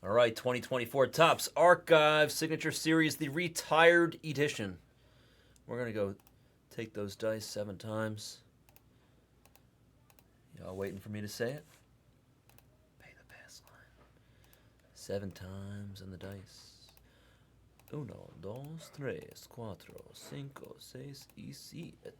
All right, 2024 Topps Archive Signature Series, the Retired Edition. We're going to go take those dice 7 times. Y'all waiting for me to say it? Pay the pass line. 7 times on the dice. 1, 2, 3, 4, 5, 6 y 7.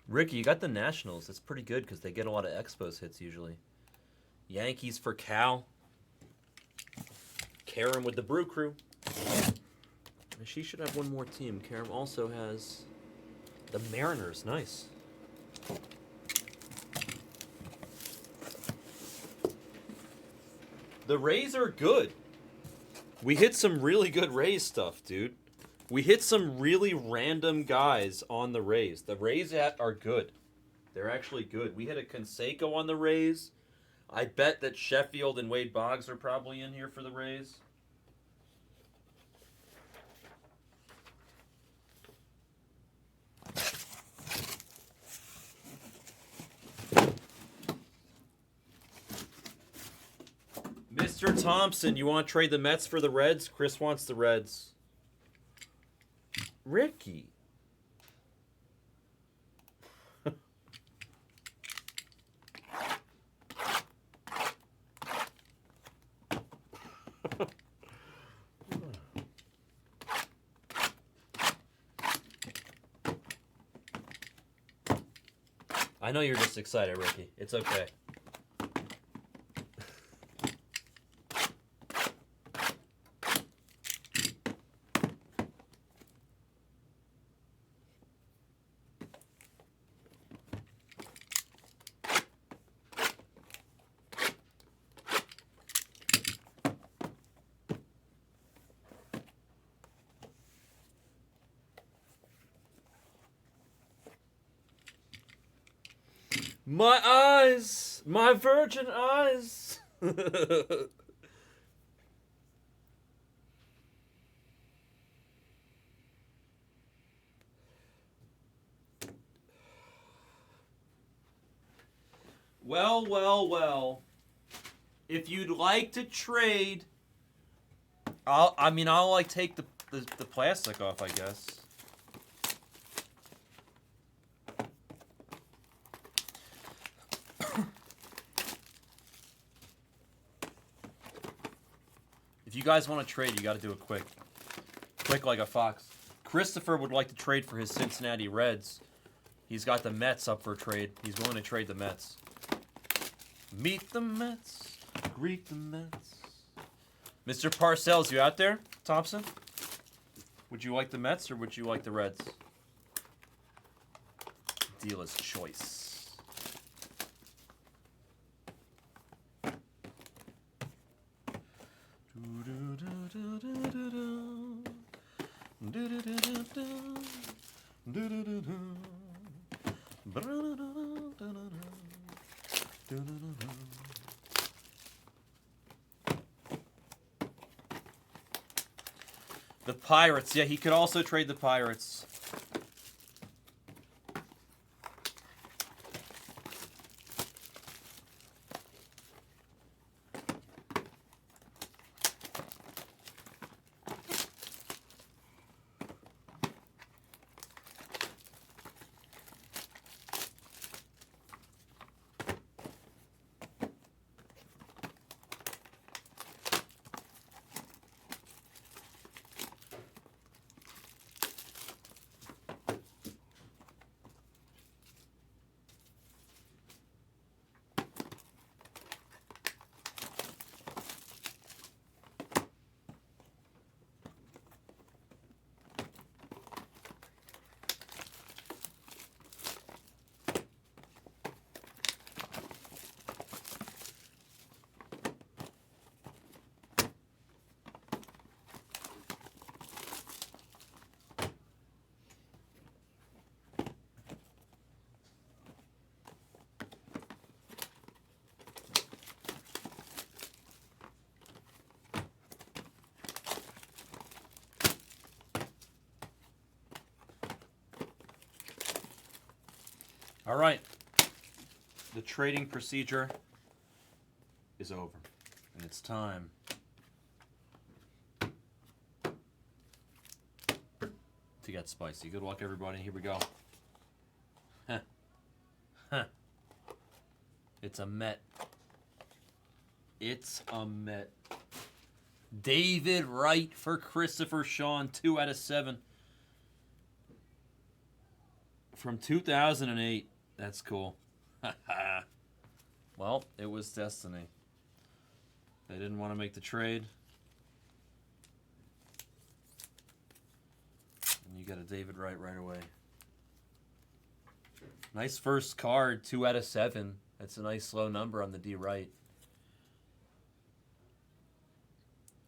Ricky, you got the Nationals. That's pretty good because they get a lot of Expos hits usually. Yankees for Cal. Karam with the Brew Crew. And she should have one more team. Karam also has the Mariners. Nice. The Rays are good. We hit some really good Rays stuff, dude. We hit some really random guys on the Rays. The Rays are good. They're actually good. We hit a Canseco on the Rays. I bet that Sheffield and Wade Boggs are probably in here for the Rays. Mr. Thompson, you want to trade the Mets for the Reds? Chris wants the Reds. Ricky. I know you're just excited, Ricky. It's okay. My eyes! My virgin eyes! Well. If you'd like to trade, I'll like take the plastic off, I guess. If you guys want to trade, you got to do it quick. Quick like a fox. Christopher would like to trade for his Cincinnati Reds. He's got the Mets up for trade. He's willing to trade the Mets. Meet the Mets. Greet the Mets. Mr. Parcells, you out there, Thompson? Would you like the Mets or would you like the Reds? Dealer's choice. The Pirates. Yeah, he could also trade the Pirates. All right. The trading procedure is over. And it's time to get spicy. Good luck, everybody. Here we go. Huh. Huh. It's a Met. It's a Met. David Wright for Christopher Sean, 2 out of 7. From 2008. That's cool. Well, it was destiny. They didn't want to make the trade. And you got a David Wright right away. Nice first card, 2 out of 7. That's a nice low number on the D Wright.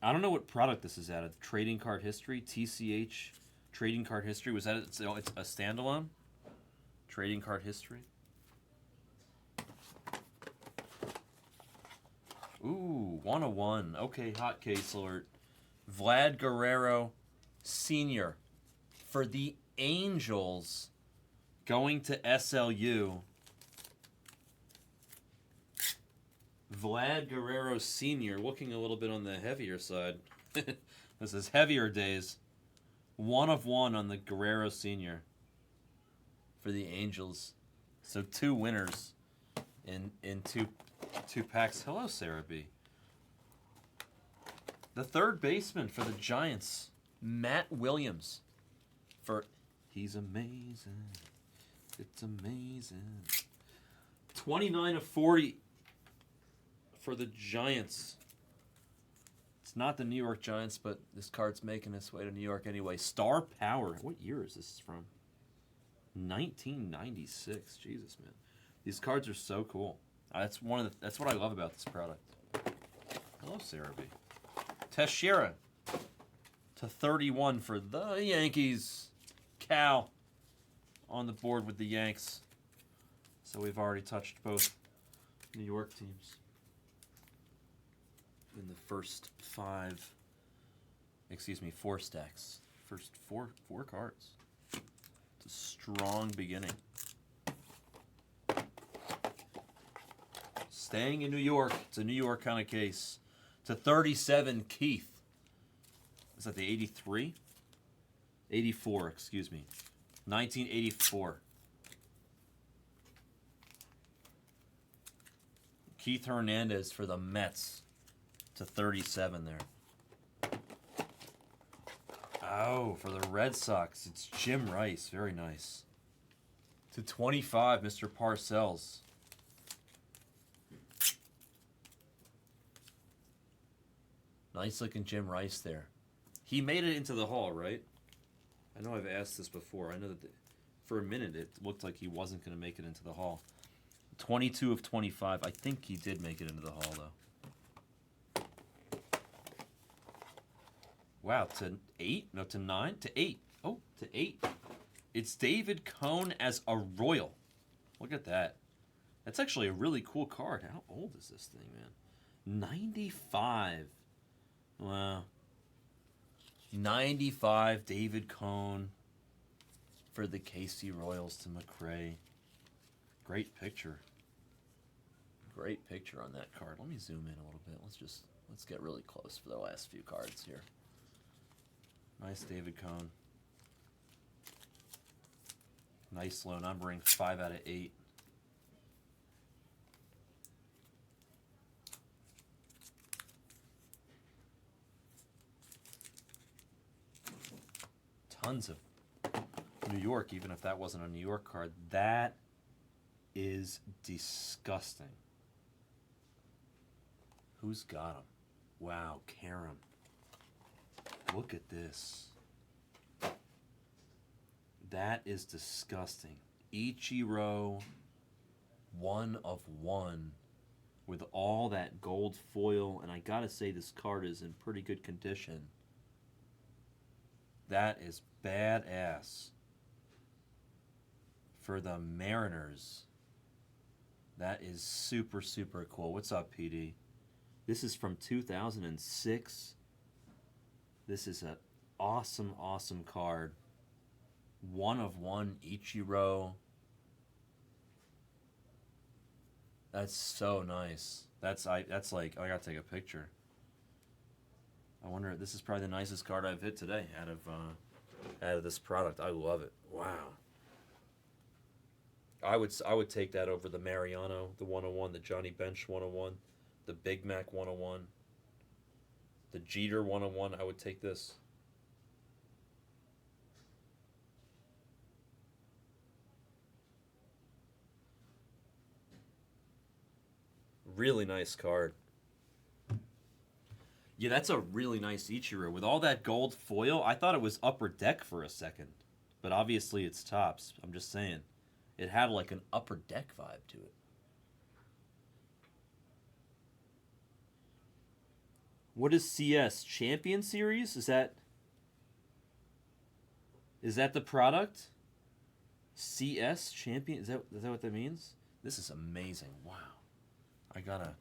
I don't know what product this is out of. Trading Card History, TCH Trading Card History. Was that it's a standalone? Trading Card History. Ooh, 101. Okay, hot case alert. Vlad Guerrero Sr. for the Angels going to SLU. Vlad Guerrero Sr. looking a little bit on the heavier side. This is heavier days. 1 of 1 on the Guerrero Sr. for the Angels. So 2 winners in two packs. Hello, Sarah B. The third baseman for the Giants, Matt Williams. He's amazing. It's amazing. 29 of 40 for the Giants. It's not the New York Giants, but this card's making its way to New York anyway. Star Power. What year is this from? 1996. Jesus, man. These cards are so cool. That's what I love about this product. Hello, Sarah B. Teixeira to 31 for the Yankees. Cal on the board with the Yanks. So we've already touched both New York teams in the first 4 stacks. First four cards. It's a strong beginning. Staying in New York. It's a New York kind of case. To 37, Keith. Is that the 83? 84, excuse me. 1984. Keith Hernandez for the Mets. To 37 there. Oh, for the Red Sox, it's Jim Rice. Very nice. To 25, Mr. Parcells. Nice looking Jim Rice there. He made it into the Hall, right? I know I've asked this before. I know that for a minute it looked like he wasn't going to make it into the Hall. 22 of 25. I think he did make it into the Hall, though. Wow, to 8? No, to 9? To 8. Oh, to 8. It's David Cone as a Royal. Look at that. That's actually a really cool card. How old is this thing, man? 95. Wow. 95, David Cone for the KC Royals to McRae. Great picture. Great picture on that card. Let me zoom in a little bit. Let's get really close for the last few cards here. Nice David Cone. Nice low numbering, 5 out of 8. Tons of New York, even if that wasn't a New York card. That is disgusting. Who's got him? Wow, Karam. Look at this. That is disgusting. Ichiro, 1 of 1 with all that gold foil, and I gotta say this card is in pretty good condition. That is badass. For the Mariners. That is super, super cool. What's up, PD? This is from 2006. This is an awesome, awesome card. 1 of 1 Ichiro. That's so nice. That's like I gotta take a picture. I wonder. This is probably the nicest card I've hit today out of this product. I love it. Wow. I would take that over the Mariano, the 101, the Johnny Bench 101, the Big Mac 101, the Jeter 101. I would take this. Really nice card. Yeah, that's a really nice Ichiro. With all that gold foil, I thought it was upper deck for a second. But obviously it's tops. I'm just saying. It had like an upper deck vibe to it. What is CS? Champion Series? Is that the product? CS Champion? Is that what that means? This is amazing. Wow. I gotta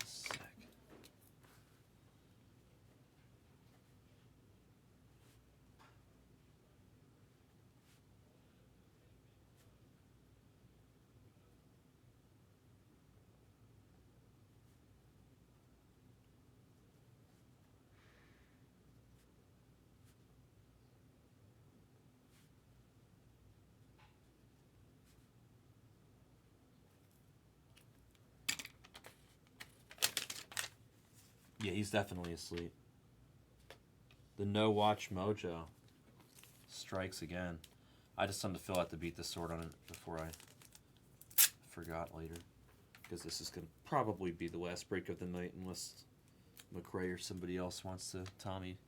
sec. Yeah, he's definitely asleep. The no watch mojo strikes again. I just wanted to fill out the beat the sword on it before I forgot later. Because this is going to probably be the last break of the night unless McRae or somebody else Tommy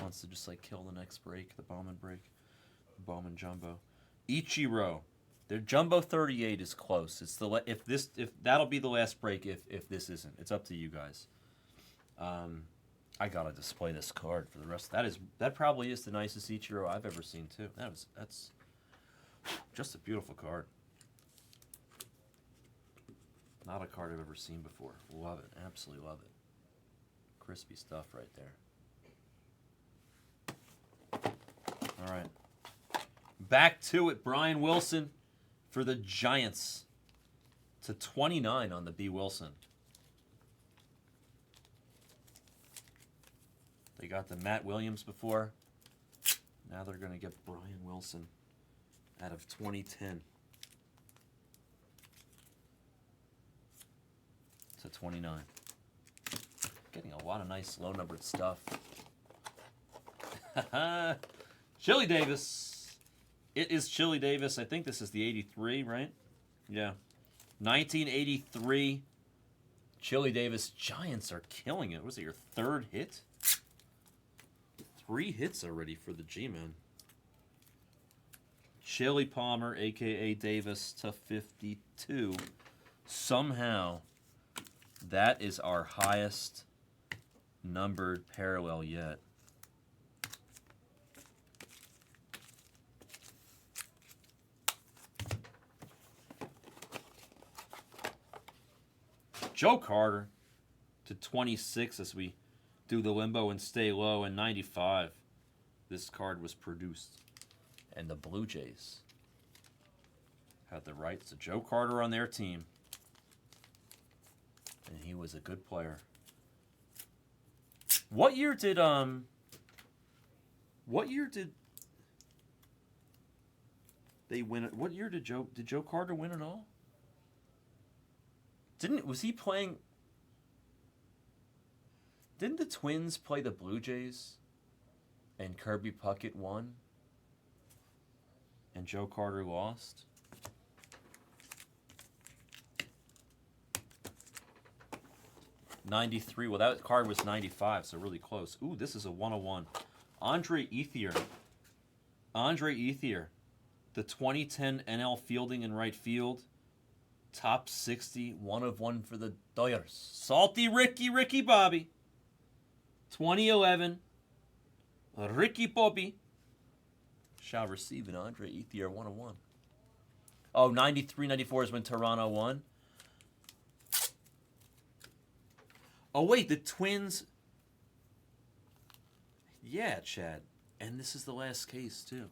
wants to just like kill the next break, the Bowman break, the Bowman Jumbo. Ichiro. Their Jumbo 38 is close. It's the if that'll be the last break if this isn't. It's up to you guys. I gotta display this card for the rest. That probably is the nicest Ichiro I've ever seen too. That's just a beautiful card. Not a card I've ever seen before. Love it. Absolutely love it. Crispy stuff right there. All right. Back to it. Brian Wilson for the Giants. To 29 on the B. Wilson. They got the Matt Williams before. Now they're going to get Brian Wilson out of 2010. To 29. Getting a lot of nice low-numbered stuff. Chili Davis. It is Chili Davis. I think this is the 83, right? Yeah. 1983. Chili Davis. Giants are killing it. Was it your third hit? 3 hits already for the G-Men. Chili Palmer, a.k.a. Davis, to 52. Somehow, that is our highest numbered parallel yet. Joe Carter to 26 as we do the limbo and stay low. In 95, this card was produced. And the Blue Jays had the rights to Joe Carter on their team. And he was a good player. What year did they win it? What year did Joe Carter win it all? Was he playing? Didn't the Twins play the Blue Jays? And Kirby Puckett won? And Joe Carter lost? '93. Well, that card was 95, so really close. Ooh, this is a 101. Andre Ethier. Andre Ethier. The 2010 NL Fielding in right field. Top 60. 1 of 1 for the Dodgers. Salty Ricky Bobby. 2011. Ricky Bobby shall receive an Andre Ethier 101. Oh, 93, 94 is when Toronto won. Oh, wait, the Twins. Yeah, Chad. And this is the last case, too.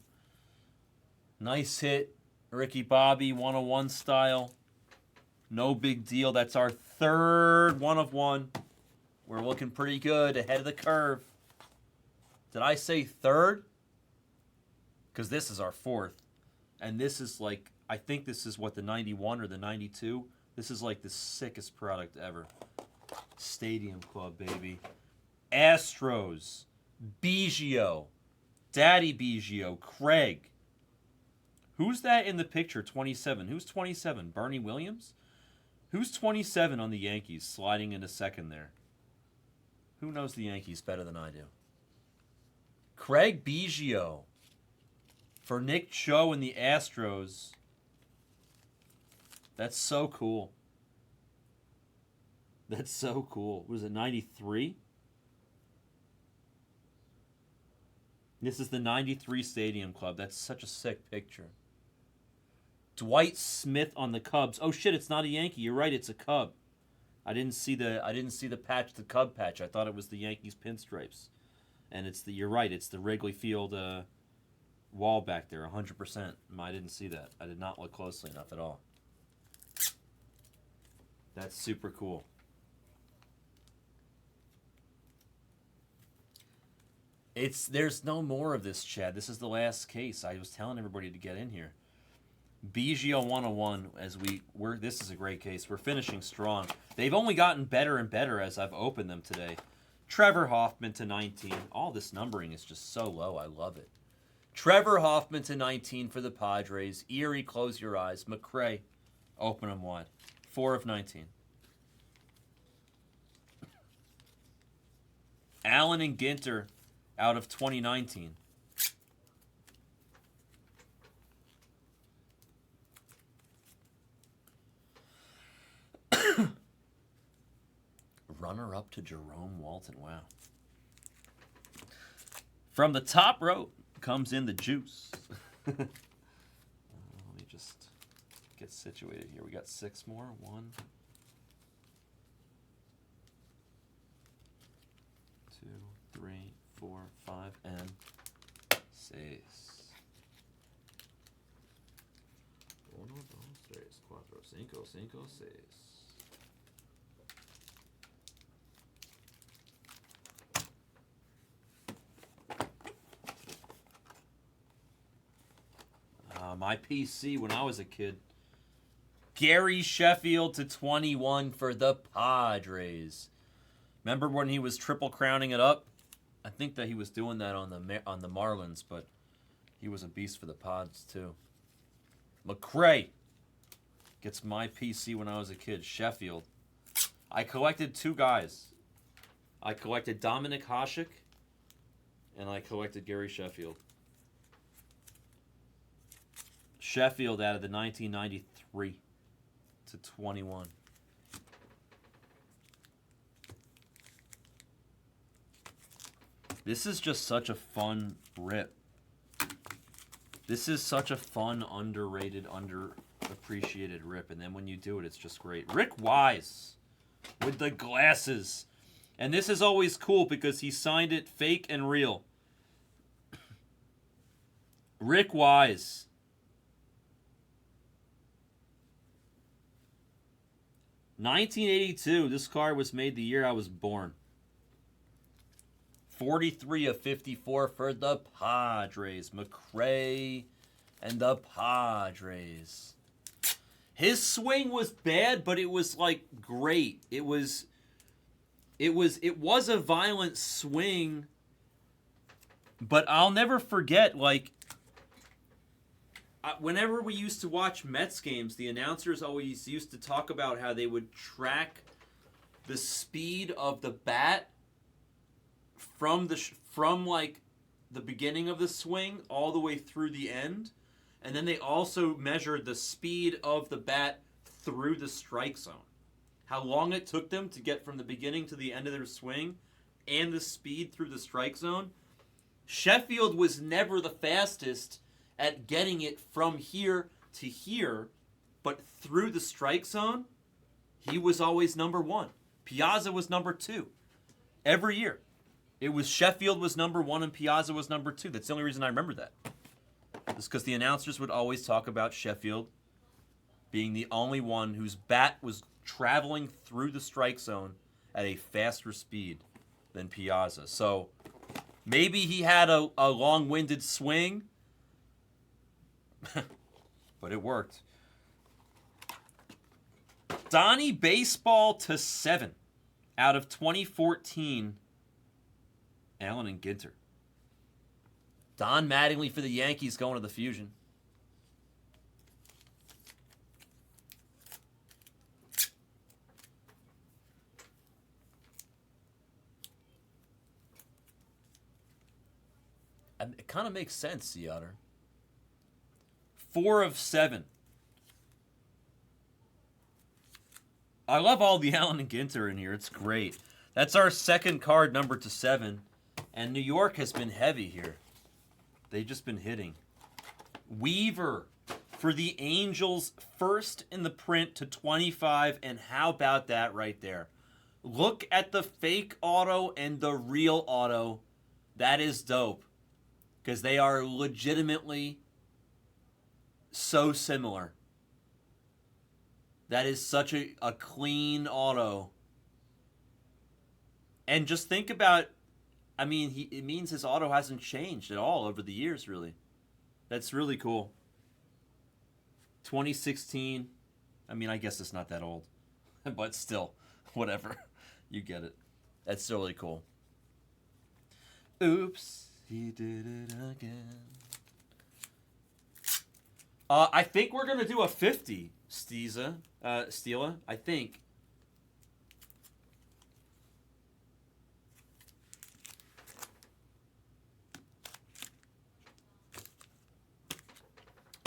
Nice hit. Ricky Bobby, 101 style. No big deal. That's our third one of one. We're looking pretty good, ahead of the curve. Did I say third? Because this is our fourth. And this is like, I think this is what, the 91 or the 92? This is like the sickest product ever. Stadium Club, baby. Astros. Biggio. Daddy Biggio. Craig. Who's that in the picture? 27. Who's 27? Bernie Williams? Who's 27 on the Yankees sliding into second there? Who knows the Yankees better than I do? Craig Biggio. For Nick Cho and the Astros. That's so cool. That's so cool. Was it 93? This is the 93 Stadium Club. That's such a sick picture. Dwight Smith on the Cubs. Oh shit, it's not a Yankee. You're right, it's a Cub. I didn't see the patch, the Cub patch. I thought it was the Yankees pinstripes. And you're right, it's the Wrigley Field wall back there, 100%. I didn't see that. I did not look closely enough at all. That's super cool. There's no more of this, Chad. This is the last case. I was telling everybody to get in here. Biggio 101 this is a great case. We're finishing strong. They've only gotten better and better as I've opened them today. Trevor Hoffman to 19. All this numbering is just so low. I love it. Trevor Hoffman to 19 for the Padres. Erie, close your eyes. McRae, open them wide. 4 of 19. Allen and Ginter out of 2019. Runner up to Jerome Walton. Wow. From the top row comes in the juice. Let me just get situated here. We got 6 more. 1, 2, 3, 4, 5, and 6. 1, 2, 3, 4, 5, 6. My PC when I was a kid. Gary Sheffield to 21 for the Padres. Remember when he was triple crowning it up? I think that he was doing that on the Marlins, but he was a beast for the Pods too. McRae gets my PC when I was a kid. Sheffield. I collected 2 guys. I collected Dominic Hasek, and I collected Gary Sheffield. Sheffield out of the 1993 to 21. This is just such a fun rip. This is such a fun, underrated, underappreciated rip. And then when you do it, it's just great. Rick Wise with the glasses. And this is always cool because he signed it fake and real. Rick Wise. 1982, this card was made the year I was born. 43 of 54 for the Padres. McRae and the Padres. His swing was bad, but it was like great. It was a violent swing, but I'll never forget, like, whenever we used to watch Mets games, the announcers always used to talk about how they would track the speed of the bat from like the beginning of the swing all the way through the end, and then they also measured the speed of the bat through the strike zone. How long it took them to get from the beginning to the end of their swing, and the speed through the strike zone. Sheffield was never the fastest at getting it from here to here, but through the strike zone, he was always number 1. Piazza was number 2. Every year. It was Sheffield was number 1 and Piazza was number 2. That's the only reason I remember that. It's because the announcers would always talk about Sheffield being the only one whose bat was traveling through the strike zone at a faster speed than Piazza. So maybe he had a long-winded swing, but it worked. Donnie Baseball to 7 out of 2014. Allen and Ginter. Don Mattingly for the Yankees going to the Fusion. It kind of makes sense, Sea Otter. 4 of 7. I love all the Allen and Ginter in here. It's great. That's our second card number to 7. And New York has been heavy here. They've just been hitting. Weaver for the Angels, first in the print to 25. And how about that right there? Look at the fake auto and the real auto. That is dope. Because they are legitimately so similar. That is such a clean auto. And just think about, I mean, it means his auto hasn't changed at all over the years, really. That's really cool. 2016. I mean, I guess it's not that old. But still, whatever. You get it. That's really cool. Oops. He did it again. I think we're going to do a 50, Stila, I think.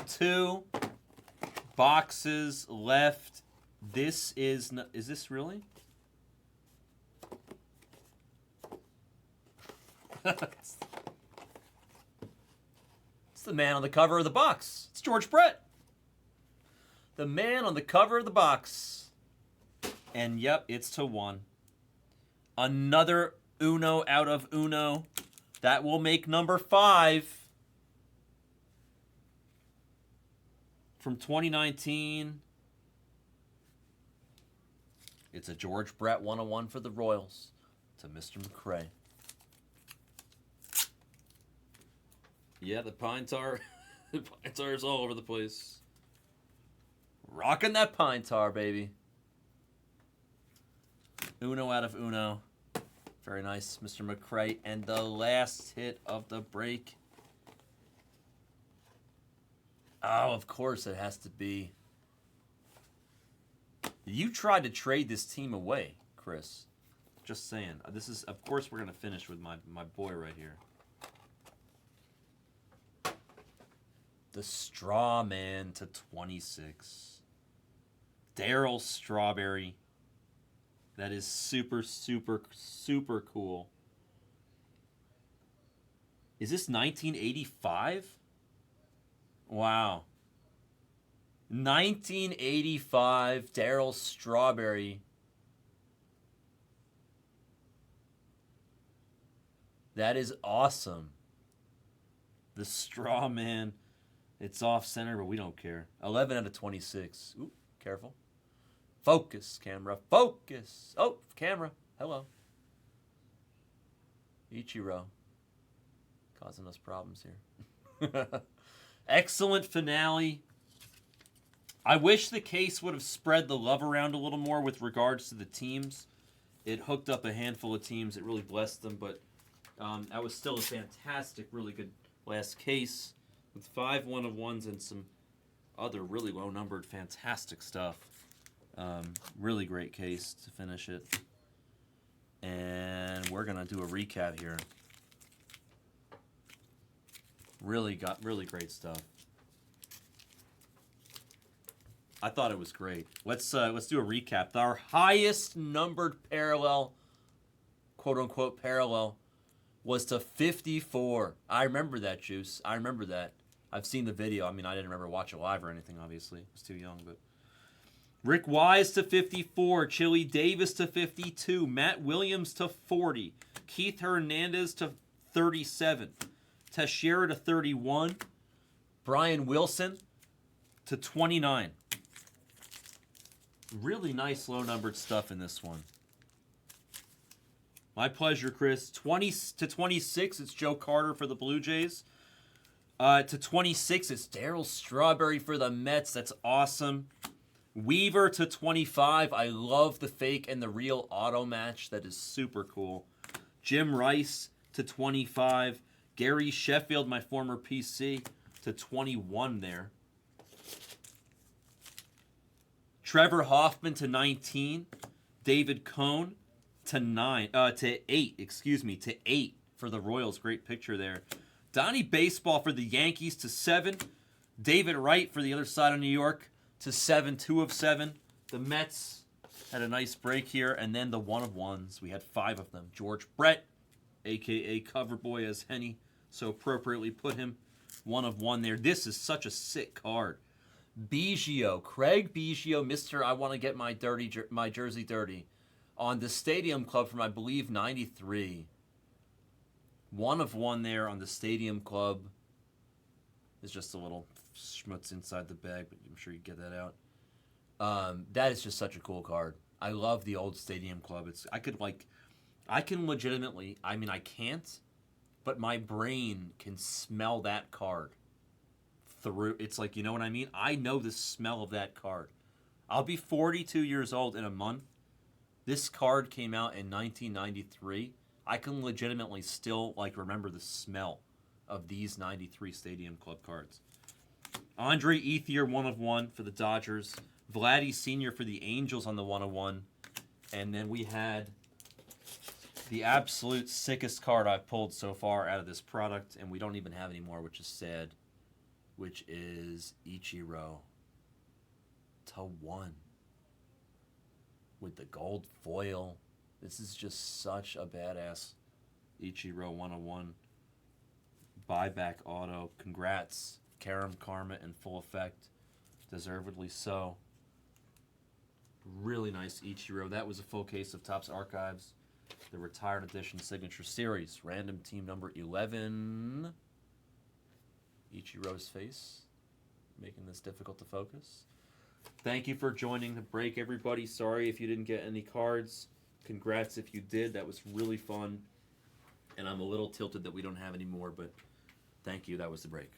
Two boxes left. This is this really? It's the man on the cover of the box. It's George Brett. The man on the cover of the box. And yep, it's to 1. Another Uno out of Uno. That will make number 5. From 2019. It's a George Brett 101 for the Royals. To Mr. McCray. Yeah, the pine tar. The pine tar is all over the place. Rocking that pine tar, baby. Uno out of Uno. Very nice, Mr. McCray. And the last hit of the break. Oh, of course it has to be. You tried to trade this team away, Chris. Just saying. This is, of course, we're going to finish with my boy right here. The Straw Man to 26. Darryl Strawberry. That is super, super, super cool. Is this 1985? Wow. 1985 Darryl Strawberry. That is awesome. The Straw Man. It's off center, but we don't care. 11 out of 26. Ooh, careful. Focus, camera. Focus. Oh, camera. Hello. Ichiro. Causing us problems here. Excellent finale. I wish the case would have spread the love around a little more with regards to the teams. It hooked up a handful of teams. It really blessed them, but that was still a fantastic, really good last case. With 5 1-of-1s and some other really low-numbered, fantastic stuff. Really great case to finish it. And we're going to do a recap here. Really great stuff. I thought it was great. Let's do a recap. Our highest numbered parallel, quote-unquote parallel, was to 54. I remember that, Juice. I remember that. I've seen the video. I mean, I didn't remember watch it live or anything, obviously. I was too young, but... Rick Wise to 54. Chili Davis to 52. Matt Williams to 40. Keith Hernandez to 37. Teixeira to 31. Brian Wilson to 29. Really nice low-numbered stuff in this one. My pleasure, Chris. 20-26, it's Joe Carter for the Blue Jays. To 26, it's Darryl Strawberry for the Mets. That's awesome. Weaver to 25. I love the fake and the real auto match. That is super cool. Jim Rice to 25. Gary Sheffield, my former PC, to 21 there. Trevor Hoffman to 19. David Cone to 8. Excuse me, to 8 for the Royals. Great picture there. Donnie Baseball for the Yankees to 7. David Wright for the other side of New York to 7. 2 of 7. The Mets had a nice break here, and then the 1 of 1s. We had 5 of them. George Brett, a.k.a. Coverboy, as Henny so appropriately put him. 1 of 1 there. This is such a sick card. Biggio, Craig Biggio, Mr. I want to get my jersey dirty, on the Stadium Club from, I believe, 93. 1 of 1 there on the Stadium Club. There's just a little schmutz inside the bag, but I'm sure you get that out. That is just such a cool card. I love the old Stadium Club. I can legitimately, I mean, I can't, but my brain can smell that card through. It's like, you know what I mean? I know the smell of that card. I'll be 42 years old in a month. This card came out in 1993. I can legitimately still remember the smell of these 93 Stadium Club cards. Andre Ethier, 1 of 1 for the Dodgers. Vladdy Sr. for the Angels on the 1 of 1. And then we had the absolute sickest card I've pulled so far out of this product, and we don't even have any more, which is sad, which is Ichiro to 1 with the gold foil. This is just such a badass Ichiro 1 of 1 buyback auto. Congrats, Karam Karma in full effect. Deservedly so. Really nice Ichiro. That was a full case of Topps Archives, the Retired Edition Signature Series. Random team number 11. Ichiro's face, making this difficult to focus. Thank you for joining the break, everybody. Sorry if you didn't get any cards. Congrats if you did. That was really fun. And I'm a little tilted that we don't have any more, but thank you. That was the break.